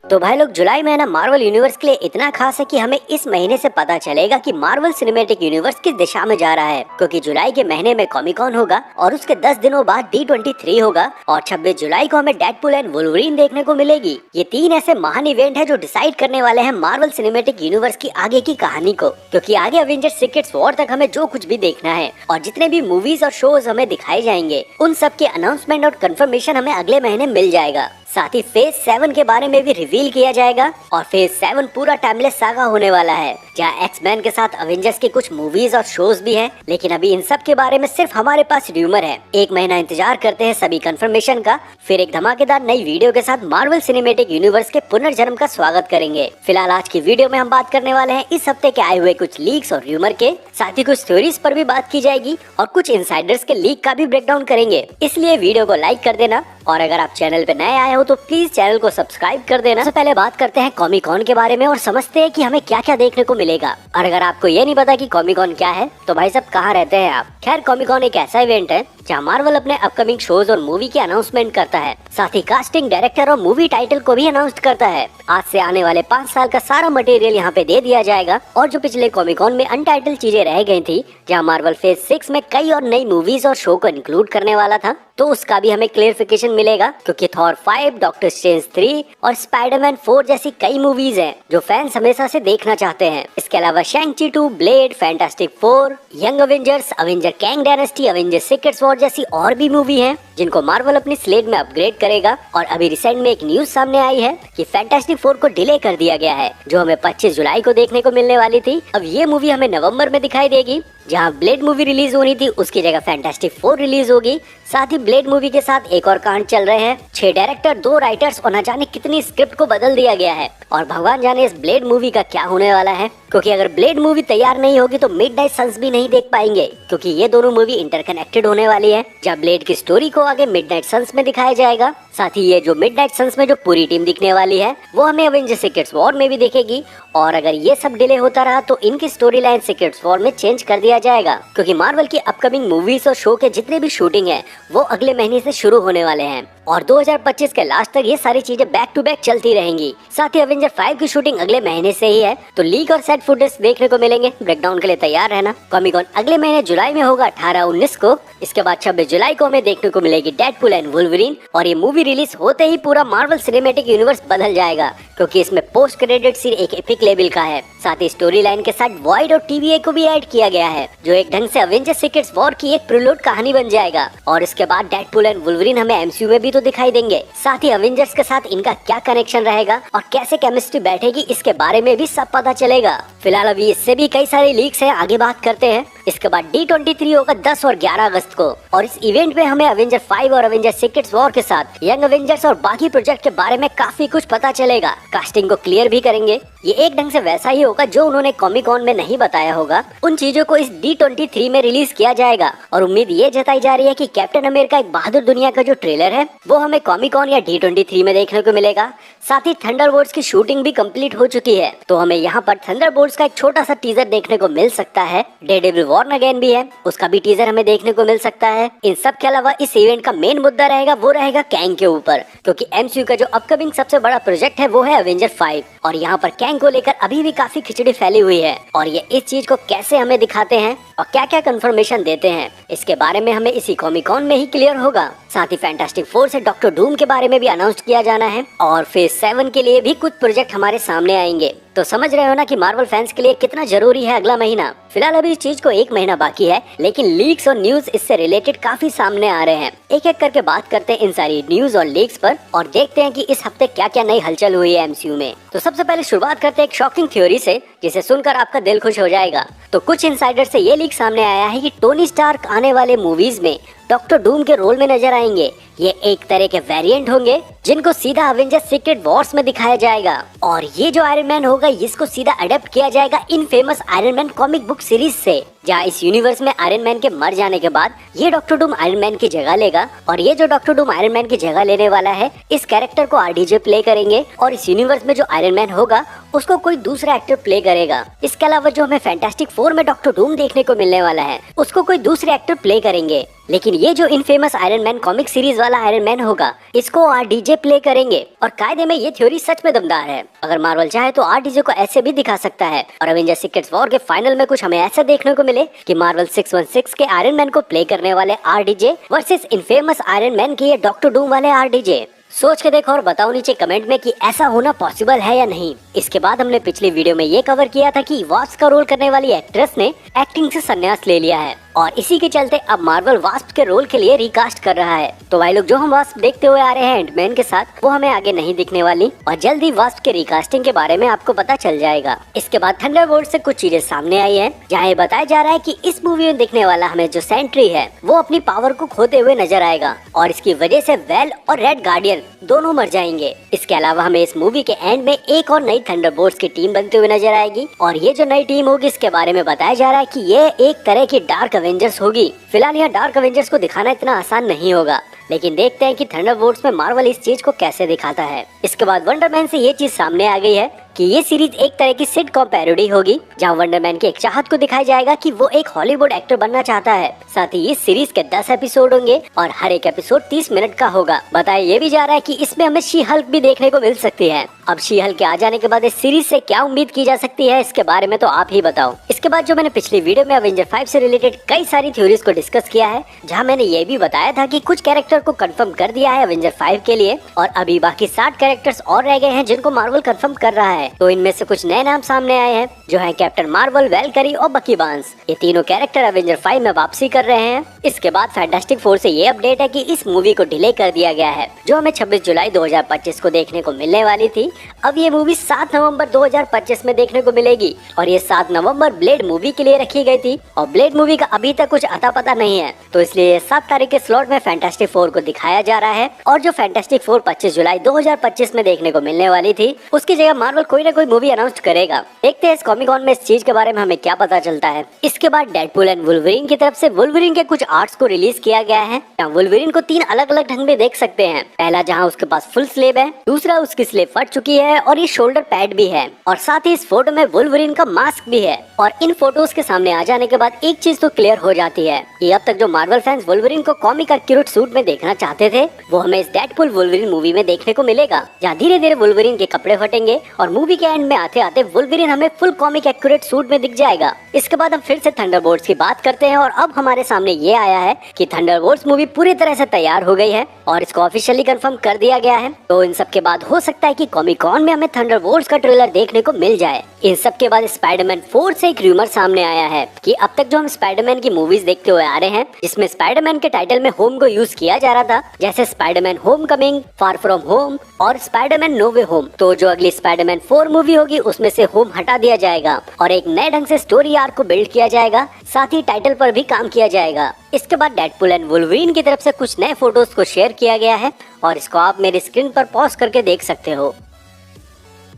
तो भाई लोग, जुलाई महीना मार्वल यूनिवर्स के लिए इतना खास है कि हमें इस महीने से पता चलेगा कि मार्वल सिनेमैटिक यूनिवर्स किस दिशा में जा रहा है। क्योंकि जुलाई के महीने में कॉमिक कॉन होगा और उसके 10 दिनों बाद D23 होगा और 26 जुलाई को हमें डेडपूल एंड वुल्वरीन देखने को मिलेगी। ये 3 ऐसे महान इवेंट है जो डिसाइड करने वाले हैं मार्वल सिनेमैटिक यूनिवर्स की आगे की कहानी को। क्योंकि आगे अवेंजर्स सीक्रेट वॉर तक हमें जो कुछ भी देखना है और जितने भी मूवीज और शोज हमें दिखाए जाएंगे, उन सब के अनाउंसमेंट और कंफर्मेशन हमें अगले महीने मिल जाएगा। साथ ही फेज 7 के बारे में भी रिवील किया जाएगा और फेज 7 पूरा टाइमलेस सागा होने वाला है, जहाँ एक्स-मैन के साथ अवेंजर्स की कुछ मूवीज और शोज भी हैं। लेकिन अभी इन सब के बारे में सिर्फ हमारे पास र्यूमर है। एक महीना इंतजार करते हैं सभी कंफर्मेशन का, फिर एक धमाकेदार नई वीडियो के साथ मार्वल सिनेमैटिक यूनिवर्स के पुनर्जन्म का स्वागत करेंगे। फिलहाल आज की वीडियो में हम बात करने वाले हैं इस हफ्ते के आए हुए कुछ लीक्स और र्यूमर के, साथ ही कुछ थ्योरीज पर भी बात की जाएगी और कुछ इनसाइडर्स के लीक का भी ब्रेकडाउन करेंगे। इसलिए वीडियो को लाइक कर देना और अगर आप चैनल पे नए आए हो तो प्लीज चैनल को सब्सक्राइब कर देना। सबसे पहले बात करते हैं कॉमिक कॉन के बारे में और समझते हैं कि हमें क्या क्या देखने को मिलेगा। और अगर आपको ये नहीं पता कि कॉमिक कॉन क्या है तो भाई साहब कहाँ रहते हैं आप। खैर, कॉमिक कॉन एक ऐसा इवेंट है जहाँ मार्वल अपने अपकमिंग शोज और मूवी की अनाउंसमेंट करता है, साथ ही कास्टिंग, डायरेक्टर और मूवी टाइटल को भी अनाउंस करता है। आज से आने वाले 5 साल का सारा मटेरियल यहाँ पे दे दिया जाएगा और जो पिछले कॉमिक कॉन में अनटाइटल चीजें रह गई थी, जहाँ मार्वल फेज 6 में कई और नई मूवीज और शो को इंक्लूड करने वाला था, तो उसका भी हमें क्लियरिफिकेशन मिलेगा। क्योंकि थॉर 5, डॉक्टर स्ट्रेंज 3 और स्पाइडरमैन 4 जैसी कई मूवीज हैं जो फैंस हमेशा से देखना चाहते हैं। इसके अलावा शैंग-ची 2, blade, fantastic 4, young Avengers, Avenger Kang dynasty, Avenger secret war जैसी और भी मूवी हैं जिनको मार्वल अपनी स्लेट में अपग्रेड करेगा। और अभी रिसेंट में एक न्यूज सामने आई है कि फैंटास्टिक 4 को डिले कर दिया गया है, जो हमें 25 जुलाई को देखने को मिलने वाली थी। अब ये मूवी हमें नवंबर में दिखाई देगी। जहां ब्लेड मूवी रिलीज होनी थी उसकी जगह फैंटास्टिक 4 रिलीज होगी। साथ ही ब्लेड मूवी के साथ एक और कांड चल रहे हैं। 6 डायरेक्टर, 2 राइटर्स और न जाने कितनी स्क्रिप्ट को बदल दिया गया है और भगवान जाने इस ब्लेड मूवी का क्या होने वाला है। क्योंकि अगर ब्लेड मूवी तैयार नहीं होगी तो मिडनाइट सन्स भी नहीं देख पाएंगे, क्योंकि ये दोनों मूवी इंटरकनेक्टेड होने वाली है। जब ब्लेड की स्टोरी को आगे मिडनाइट सन्स में दिखाया जाएगा, साथ ही ये जो मिडनाइट सन्स में जो पूरी टीम दिखने वाली है वो हमें अवेंजर सीक्रेट वॉर में भी दिखेगी। और अगर ये सब डिले होता रहा तो इनकी स्टोरी लाइन सीक्रेट वॉर में चेंज कर दिया जाएगा। क्योंकि मार्वल की अपकमिंग मूवीज और शो के जितने भी शूटिंग है वो अगले महीने से शुरू होने वाले हैं और 2025 के लास्ट तक ये सारी चीजें बैक टू बैक चलती रहेंगी। साथ ही अवेंजर 5 की शूटिंग अगले महीने से ही है, तो लीक और सेट फुटेज देखने को मिलेंगे। ब्रेकडाउन के लिए तैयार रहना। कॉमिक कॉन अगले महीने जुलाई में होगा 18-19 को। इसके बाद 26 जुलाई को हमें देखने को मिलेगी डेडपूल एंड वुल्वरीन। और ये मूवी रिलीज होते ही पूरा मार्वल सिनेमैटिक यूनिवर्स बदल जाएगा, क्योंकि इसमें पोस्ट क्रेडिट सीन एक एपिक लेवल का है। साथ ही स्टोरी लाइन के साथ वॉइड और TVA को भी ऐड किया गया है, जो एक ढंग से अवेंजर सीक्रेट वॉर की एक प्रीलूड कहानी बन जाएगा। और इसके बाद डेडपूल एंड वुल्वरीन हमें MCU में भी तो दिखाई देंगे। साथ ही अवेंजर्स के साथ इनका क्या कनेक्शन रहेगा और कैसे केमिस्ट्री बैठेगी, इसके बारे में भी सब पता चलेगा। फिलहाल अभी इससे भी कई सारे लीक्स हैं, आगे बात करते हैं। इसके बाद D23 होगा 10 और 11 अगस्त को और इस इवेंट में हमें अवेंजर 5 और अवेंजर सीक्रेट वॉर के साथ यंग अवेंजर्स और बाकी प्रोजेक्ट के बारे में काफी कुछ पता चलेगा। कास्टिंग को क्लियर भी करेंगे। ये एक ढंग से वैसा ही होगा जो उन्होंने कॉमिक कॉन में नहीं बताया होगा, उन चीजों को इस D23 में रिलीज किया जाएगा। और उम्मीद ये जताई जा रही है कि कैप्टन अमेरिका एक बहादुर दुनिया का जो ट्रेलर है वो हमें कॉमिक कॉन या D23 में देखने को मिलेगा। साथ ही थंडरबोल्ट्स की शूटिंग भी कंप्लीट हो चुकी है, तो हमें यहाँ पर थंडरबोल्ट्स का एक छोटा सा टीजर देखने को मिल सकता है। डेयरडेविल वॉर्न अगेन भी है, उसका भी टीजर हमें देखने को मिल सकता है। इन सब के अलावा इस इवेंट का मेन मुद्दा रहेगा वो रहेगा कैंग के ऊपर, क्योंकि MCU का जो अपकमिंग सबसे बड़ा प्रोजेक्ट है वो है अवेंजर 5 और यहाँ पर कैंग को लेकर अभी भी काफी खिचड़ी फैली हुई है। और ये इस चीज को कैसे हमें दिखाते हैं और क्या क्या कंफर्मेशन देते हैं, इसके बारे में हमें इसी कॉमिक कॉन में ही क्लियर होगा। साथ ही फैंटास्टिक 4 से डॉक्टर डूम के बारे में भी अनाउंस किया जाना है और फेज 7 के लिए भी कुछ प्रोजेक्ट हमारे सामने आएंगे। तो समझ रहे हो ना कि मार्वल फैंस के लिए कितना जरूरी है अगला महीना। फिलहाल अभी इस चीज को 1 महीना बाकी है, लेकिन लीक्स और न्यूज इससे रिलेटेड काफी सामने आ रहे हैं। एक एक करके बात करते हैं इन सारी न्यूज और लीक्स पर और देखते हैं कि इस हफ्ते क्या क्या नई हलचल हुई है MCU में। तो सबसे पहले शुरुआत करते हैं एक शॉकिंग थ्योरी से, जिसे सुनकर आपका दिल खुश हो जाएगा। तो कुछ इनसाइडर से ये लीक सामने आया है कि टोनी स्टार्क आने वाले मूवीज में डॉक्टर डूम के रोल में नजर आएंगे। ये एक तरह के वेरिएंट होंगे जिनको सीधा अवेंजर सीक्रेट वॉर्स में दिखाया जाएगा। और ये जो आयरन मैन होगा इसको सीधा अडेप्ट किया जाएगा इन famous Iron Man comic book series से, जहाँ इस यूनिवर्स में आयरन मैन के मर जाने के बाद ये डॉक्टर डूम आयरन मैन की जगह लेगा। और ये जो डॉक्टर डूम आयरन मैन की जगह लेने वाला है, इस कैरेक्टर को RDJ प्ले करेंगे और इस यूनिवर्स में जो आयरन मैन होगा उसको कोई दूसरा एक्टर प्ले करेगा। इसके अलावा जो हमें फैंटास्टिक 4 में डॉक्टर डूम देखने को मिलने वाला है उसको कोई दूसरे एक्टर प्ले करेंगे। लेकिन ये जो infamous iron Man comic series वाला वाला आयरन मैन होगा, इसको आरडीजे प्ले करेंगे। और कायदे में ये थ्योरी सच में दमदार है। अगर मार्वल चाहे तो आरडीजे को ऐसे भी दिखा सकता है और अवेंजर्स सीक्रेट वॉर के फाइनल में कुछ हमें ऐसा देखने को मिले कि मार्वल 616 के आयरन मैन को प्ले करने वाले RDJ versus infamous iron man के ये डॉक्टर डूम वाले आरडीजे। सोच के देखो और बताओ नीचे कमेंट में कि ऐसा होना पॉसिबल है या नहीं। इसके बाद हमने पिछली वीडियो में ये कवर किया था कि वास्प का रोल करने वाली एक्ट्रेस ने एक्टिंग से संन्यास ले लिया है और इसी के चलते अब मार्वल वास्प के रोल के लिए रिकास्ट कर रहा है। तो भाई लोग, जो हम वास्प देखते हुए आ रहे हैं एंटमैन के साथ, वो हमें आगे नहीं दिखने वाली और जल्द ही वास्प के रिकास्टिंग के बारे में आपको पता चल जाएगा। इसके बाद थंडरबोल्ट से कुछ चीजें सामने आई है, जहाँ ये बताया जा रहा है कि इस मूवी में दिखने वाला हमें जो सेंट्री है वो अपनी पावर को खोते हुए नजर आएगा और इसकी वजह से वेल और रेड गार्डियन दोनों मर जाएंगे। इसके अलावा हमें इस मूवी के एंड में एक और नई थंडरबोल्ट्स की टीम बनते हुए नजर आएगी और ये जो नई टीम होगी इसके बारे में बताया जा रहा है कि ये एक तरह की डार्क अवेंजर्स होगी। फिलहाल यहाँ डार्क अवेंजर्स को दिखाना इतना आसान नहीं होगा, लेकिन देखते हैं कि थंडरबोल्ट्स में मार्वल इस चीज को कैसे दिखाता है। इसके बाद वंडरमैन से ये चीज सामने आ गई है कि ये सीरीज एक तरह की सिटकॉम पैरोडी होगी, जहां वंडरमैन की एक चाहत को दिखाया जाएगा कि वो एक हॉलीवुड एक्टर बनना चाहता है। साथ ही इस सीरीज के 10 एपिसोड होंगे और हर एक एपिसोड 30 मिनट का होगा। बताया ये भी जा रहा है कि इसमें हमें शी हल्क भी देखने को मिल सकती है। अब शी हल्क के आ जाने के बाद इस सीरीज से क्या उम्मीद की जा सकती है, इसके बारे में तो आप ही बताओ। इसके बाद जो मैंने पिछली वीडियो में अवेंजर 5 से रिलेटेड कई सारी थ्योरीज को डिस्कस किया है, जहाँ मैंने ये भी बताया था कि कुछ कैरेक्टर को कंफर्म कर दिया है अवेंजर 5 के लिए और अभी बाकी 60 कैरेक्टर्स और रह गए हैं जिनको मार्वल कंफर्म कर रहा है। तो इनमें से कुछ नए नाम सामने आए हैं, जो है कैप्टन मार्वल, वैल्करी और बकी बार्न्स। ये तीनों कैरेक्टर अवेंजर 5 में वापसी कर रहे हैं। इसके बाद फैंटास्टिक फोर से ये अपडेट है कि इस मूवी को डिले कर दिया गया है, जो हमें 26 जुलाई 2025 को देखने को मिलने वाली थी। अब ये मूवी 7 नवंबर 2025 में देखने को मिलेगी और ये 7 नवंबर ब्लेड मूवी के लिए रखी गई थी और ब्लेड मूवी का अभी तक कुछ अता पता नहीं है, तो इसलिए 7 तारीख के स्लॉट में फैंटास्टिक फोर को दिखाया जा रहा है। और जो फैंटास्टिक फोर 25 जुलाई 2025 में देखने को मिलने वाली थी, उसकी जगह मार्वल कोई ना कोई मूवी अनाउंस करेगा। देखते हैं इस कॉमिक कॉन में इस चीज के बारे में हमें क्या पता चलता है। इसके बाद डेडपूल एंड वुल्वरीन की तरफ से वुल्वरीन के कुछ आर्ट्स को रिलीज किया गया है। वुल्वरीन को 3 अलग अलग ढंग में देख सकते हैं। पहला जहां उसके पास फुल स्लीव है, दूसरा उसकी स्लीव फट चुकी है और ये शोल्डर पैड भी है और साथ ही इस फोटो में वुल्वरीन का मास्क भी है। और इन फोटोज के सामने आ जाने के बाद एक चीज तो क्लियर हो जाती है कि अब तक जो मार्वल फैंस वुल्वरीन को कॉमिक एक्यूरेट सूट में देखना चाहते थे, वो हमें इस डेडपूल वुल्वरीन मूवी में देखने को मिलेगा, जहाँ धीरे धीरे वुल्वरीन के कपड़े फटेंगे और मूवी के एंड में आते आते वुल्वरीन हमें फुल कॉमिक एक्यूरेट सूट में दिख जाएगा। इसके बाद हम फिर से थंडरबोल्ट्स की बात करते हैं और अब हमारे सामने ये आया है कि थंडरबोल्ट्स मूवी पूरी तरह से तैयार हो गई है और इसको ऑफिशियली कंफर्म कर दिया गया है। तो इन सब के बाद हो सकता है कि कॉमिक कॉन में हमें थंडरबोल्ट्स का ट्रेलर देखने को मिल जाए। इन सब के बाद स्पाइडरमैन 4 से एक रूमर सामने आया है कि अब तक जो हम स्पाइडरमैन की मूवीज देखते हुए आ रहे हैं, जिसमें स्पाइडरमैन के टाइटल में होम को यूज किया जा रहा था, जैसे Spiderman home coming, far from home और स्पाइडरमैन नो वे होम, तो जो अगली स्पाइडरमैन 4 मूवी होगी उसमें से होम हटा दिया जाएगा और एक नए ढंग से स्टोरी आर्क को बिल्ड किया जाएगा, साथ ही टाइटल पर भी काम किया जाएगा। इसके बाद डेडपूल एंड वुल्वरीन की तरफ से कुछ नए फोटोज को शेयर किया गया है और इसको आप मेरी स्क्रीन पर पॉज करके देख सकते हो।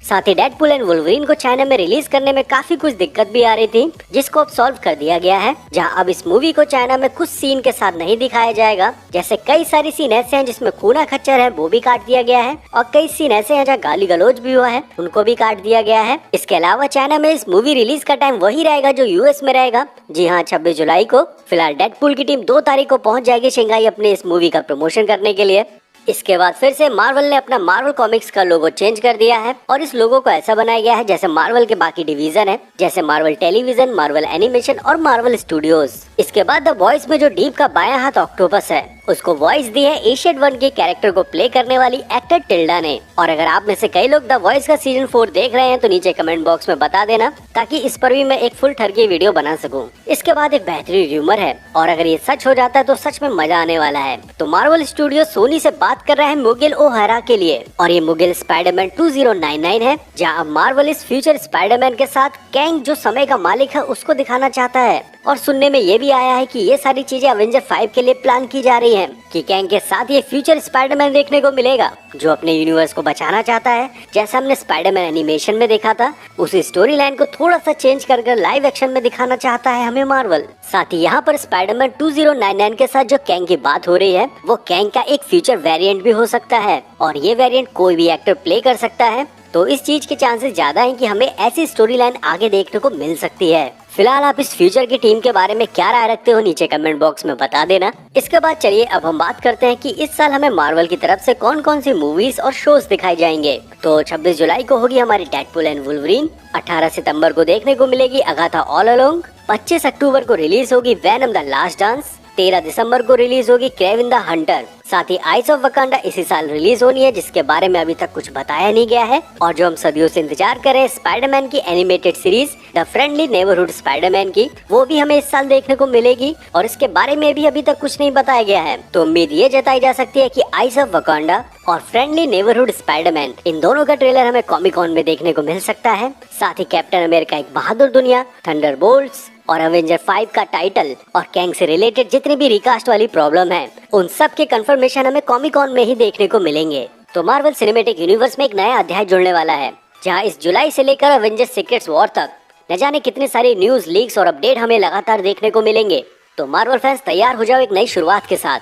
साथ ही डेडपूल एंड वुल्वरीन को चाइना में रिलीज करने में काफी कुछ दिक्कत भी आ रही थी, जिसको अब सॉल्व कर दिया गया है, जहां अब इस मूवी को चाइना में कुछ सीन के साथ नहीं दिखाया जाएगा। जैसे कई सारी सीन ऐसे हैं जिसमें खूना खच्चर है, वो भी काट दिया गया है और कई सीन ऐसे हैं जहाँ गाली गलौज भी हुआ है, उनको भी काट दिया गया है। इसके अलावा चाइना में इस मूवी रिलीज का टाइम वही रहेगा जो यूएस में रहेगा। जी हाँ, 26 जुलाई को। फिलहाल डेडपूल की टीम 2 तारीख को पहुंच जाएगी शंघाई अपने इस मूवी का प्रमोशन करने के लिए। इसके बाद फिर से मार्वल ने अपना मार्वल कॉमिक्स का लोगो चेंज कर दिया है और इस लोगो को ऐसा बनाया गया है जैसे मार्वल के बाकी डिवीजन है, जैसे मार्वल टेलीविजन, मार्वल एनिमेशन और मार्वल स्टूडियोज। इसके बाद द वॉइस में जो डीप का बायां हाथ ऑक्टोपस है, उसको वॉइस दी है एशियन 1 के कैरेक्टर को प्ले करने वाली एक्टर टिल्डा ने। और अगर आप में से कई लोग द वॉइस का सीजन 4 देख रहे हैं तो नीचे कमेंट बॉक्स में बता देना, ताकि इस पर भी मैं एक फुल ठरकी वीडियो बना सकूं। इसके बाद एक बेहतरीन र्यूमर है और अगर ये सच हो जाता है तो सच में मजा आने वाला है। तो मार्वल स्टूडियो सोनी से बात कर रहा है मुगिल ओहारा के लिए और ये मुगिल स्पाइडरमैन 2099 है, जहाँ मार्वल इस फ्यूचर स्पाइडरमैन के साथ कैंग जो समय का मालिक है उसको दिखाना चाहता है। और सुनने में ये भी आया है कि ये सारी चीजें अवेंजर 5 के लिए प्लान की जा रही हैं कि कैंग के साथ ये फ्यूचर स्पाइडरमैन देखने को मिलेगा जो अपने यूनिवर्स को बचाना चाहता है, जैसा हमने स्पाइडरमैन एनिमेशन में देखा था। उस स्टोरी लाइन को थोड़ा सा चेंज कर लाइव एक्शन में दिखाना चाहता है हमें मार्वल। साथ ही यहाँ पर स्पाइडरमैन 2099 के साथ जो कैंग की बात हो रही है, वो कैंग का एक फ्यूचर वेरिएंट भी हो सकता है और ये वेरिएंट कोई भी एक्टर प्ले कर सकता है। तो इस चीज के चांसेस ज्यादा हैं कि हमें ऐसी स्टोरी लाइन आगे देखने को मिल सकती है। फिलहाल आप इस फ्यूचर की टीम के बारे में क्या राय रखते हो नीचे कमेंट बॉक्स में बता देना। इसके बाद चलिए अब हम बात करते हैं कि इस साल हमें मार्वल की तरफ से कौन कौन सी मूवीज और शोज दिखाई जाएंगे। तो 26 जुलाई को होगी हमारी डेडपूल एंड वुल्वरीन, 18 सितंबर को देखने को मिलेगी अगाथा ऑल अलोंग, 25 अक्टूबर को रिलीज होगी वेनम द लास्ट डांस, 13 दिसंबर को रिलीज होगी क्रेविन द हंटर। साथ ही आइस ऑफ वकांडा इसी साल रिलीज होनी है, जिसके बारे में अभी तक कुछ बताया नहीं गया है। और जो हम सदियों से इंतजार कर रहे हैं स्पाइडरमैन की animated series the friendly neighbourhood Spiderman की, वो भी हमें इस साल देखने को मिलेगी और इसके बारे में भी अभी तक कुछ नहीं बताया गया है। तो उम्मीद ये जताई जा सकती है कि आइस ऑफ वकांडा और फ्रेंडली नेबरहुड स्पाइडरमैन इन दोनों का ट्रेलर हमें कॉमिक कॉन में देखने को मिल सकता है। साथ ही कैप्टन अमेरिका एक बहादुर दुनिया, थंडरबोल्ट्स और अवेंजर 5 का टाइटल और कैंग से रिलेटेड जितनी भी रिकास्ट वाली प्रॉब्लम है उन सब के कंफर्मेशन हमें कॉमिक कॉन में ही देखने को मिलेंगे। तो मार्वल सिनेमैटिक यूनिवर्स में एक नया अध्याय जुड़ने वाला है, जहां इस जुलाई से लेकर अवेंजर्स सीक्रेट्स वॉर तक न जाने कितने सारे न्यूज लीक्स और अपडेट हमें लगातार देखने को मिलेंगे। तो मार्वल फैंस तैयार हो जाओ एक नई शुरुआत के साथ।